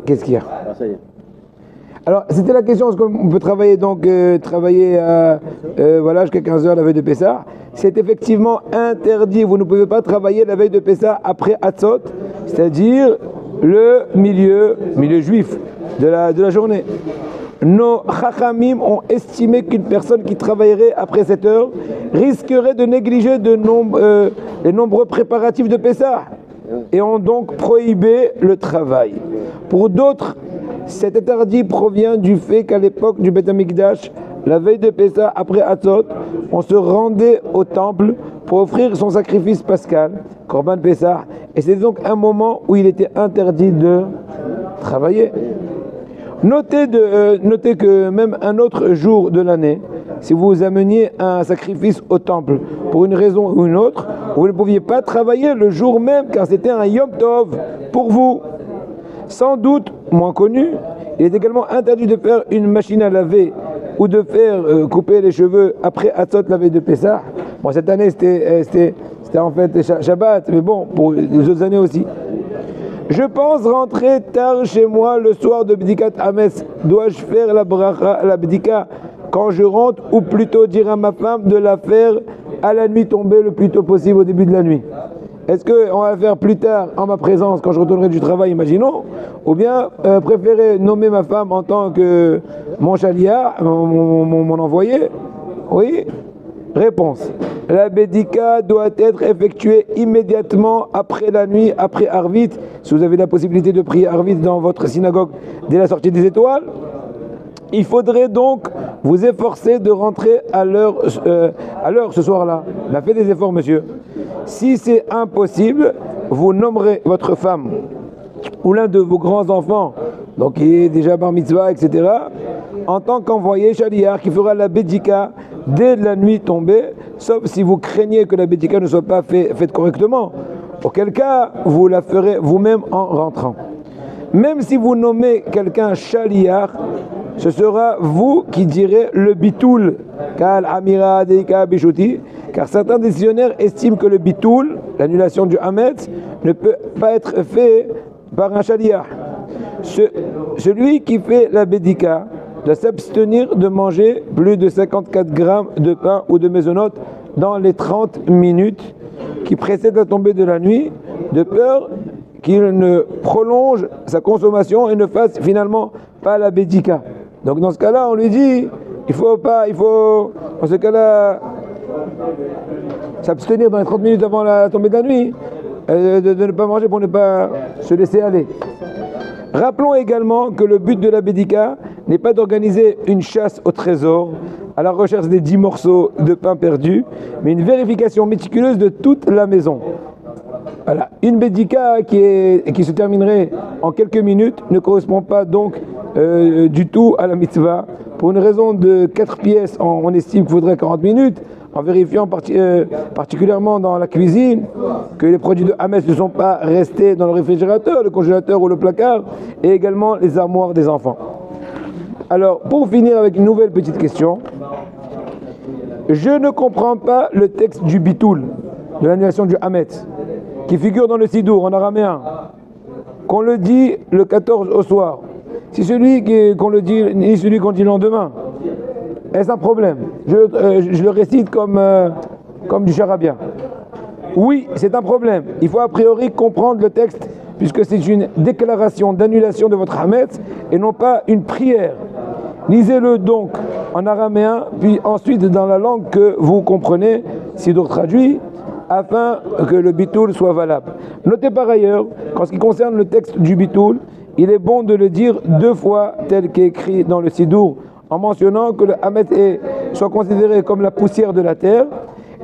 Qu'est-ce qu'il y a? Alors, c'était la question, est-ce qu'on peut travailler voilà, jusqu'à 15 heures la veille de Pessah? C'est effectivement interdit. Vous ne pouvez pas travailler la veille de Pessah après Hatzot, c'est-à-dire le milieu juif de la journée. Nos chachamim ont estimé qu'une personne qui travaillerait après cette heure risquerait de négliger les nombreux préparatifs de Pessah et ont donc prohibé le travail. Pour d'autres, cet interdit provient du fait qu'à l'époque du Beth Amikdash, la veille de Pessah après Hatzot, on se rendait au temple pour offrir son sacrifice pascal, Korban Pessah, et c'est donc un moment où il était interdit de travailler. Notez que même un autre jour de l'année, si vous ameniez un sacrifice au temple pour une raison ou une autre, vous ne pouviez pas travailler le jour même car c'était un Yom Tov pour vous. Sans doute moins connu, il est également interdit de faire une machine à laver ou de faire couper les cheveux après Hatzot la veille de Pessah. Bon, cette année c'était en fait Shabbat, mais bon, pour les autres années aussi. Je pense rentrer tard chez moi le soir de Bdikat Hametz. Dois-je faire la bracha, la Bdika quand je rentre ou plutôt dire à ma femme de la faire à la nuit tombée le plus tôt possible au début de la nuit? Est-ce qu'on va la faire plus tard en ma présence quand je retournerai du travail, imaginons, ou bien préférer nommer ma femme en tant que mon chalia, mon envoyé? Oui? Réponse. La Bédika doit être effectuée immédiatement après la nuit, après Arvit. Si vous avez la possibilité de prier Arvit dans votre synagogue dès la sortie des étoiles, il faudrait donc vous efforcer de rentrer à l'heure ce soir-là. Ben, faites des efforts, monsieur. Si c'est impossible, vous nommerez votre femme ou l'un de vos grands-enfants, donc qui est déjà bar mitzvah, etc., en tant qu'envoyé shaliach qui fera la bédika dès la nuit tombée, sauf si vous craignez que la bédika ne soit pas faite correctement, auquel cas vous la ferez vous-même en rentrant. Même si vous nommez quelqu'un shaliach, ce sera vous qui direz le bitoul, car certains décisionnaires estiment que le bitoul, l'annulation du hametz, ne peut pas être fait par un shaliach. Celui qui fait la bédika doit s'abstenir de manger plus de 54 grammes de pain ou de mésonote dans les 30 minutes qui précèdent la tombée de la nuit, de peur qu'il ne prolonge sa consommation et ne fasse finalement pas la bédika. Donc dans ce cas-là, on lui dit, il faut dans ce cas-là s'abstenir dans les 30 minutes avant la tombée de la nuit, de ne pas manger pour ne pas se laisser aller. Rappelons également que le but de la bédika n'est pas d'organiser une chasse au trésor à la recherche des 10 morceaux de pain perdus, mais une vérification méticuleuse de toute la maison. Voilà. Une bédika qui se terminerait en quelques minutes ne correspond pas donc du tout à la mitzvah. Pour une raison de 4 pièces, on estime qu'il faudrait 40 minutes, en vérifiant particulièrement dans la cuisine que les produits de hametz ne sont pas restés dans le réfrigérateur, le congélateur ou le placard, et également les armoires des enfants. Alors, pour finir avec une nouvelle petite question, je ne comprends pas le texte du bitoul, de l'annulation du hametz, qui figure dans le sidour en araméen, qu'on le dit le 14 au soir. Si celui qu'on le dit, ni celui qu'on dit le lendemain, est-ce un problème? Je le récite comme du charabia. Oui, c'est un problème. Il faut a priori comprendre le texte, puisque c'est une déclaration d'annulation de votre hametz et non pas une prière. Lisez-le donc en araméen, puis ensuite dans la langue que vous comprenez, sidour traduit, afin que le bitoul soit valable. Notez par ailleurs qu'en ce qui concerne le texte du bitoul, il est bon de le dire 2 fois tel qu'écrit dans le sidour, en mentionnant que le hametz soit considéré comme la poussière de la terre,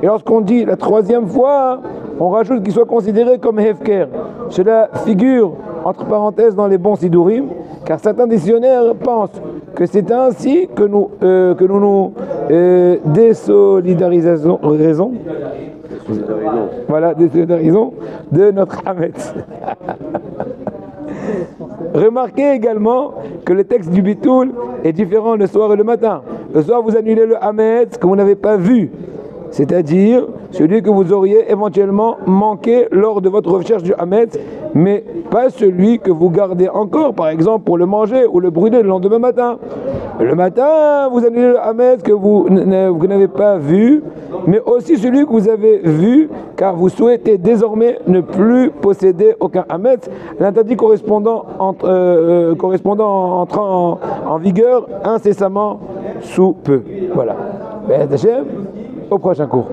et lorsqu'on dit la 3e fois, on rajoute qu'il soit considéré comme hefker. Cela figure entre parenthèses dans les bons sidourim, car certains décisionnaires pensent que c'est ainsi que nous désolidarisons de notre hametz. Remarquez également que le texte du bitoul est différent le soir et le matin. Le soir, vous annulez le hametz que vous n'avez pas vu, c'est-à-dire celui que vous auriez éventuellement manqué lors de votre recherche du Hametz, mais pas celui que vous gardez encore, par exemple pour le manger ou le brûler le lendemain matin. Le matin, vous annulez le Hametz que vous n'avez pas vu, mais aussi celui que vous avez vu, car vous souhaitez désormais ne plus posséder aucun Hametz, l'interdit correspondant entrant en vigueur incessamment sous peu. Voilà. Au prochain cours.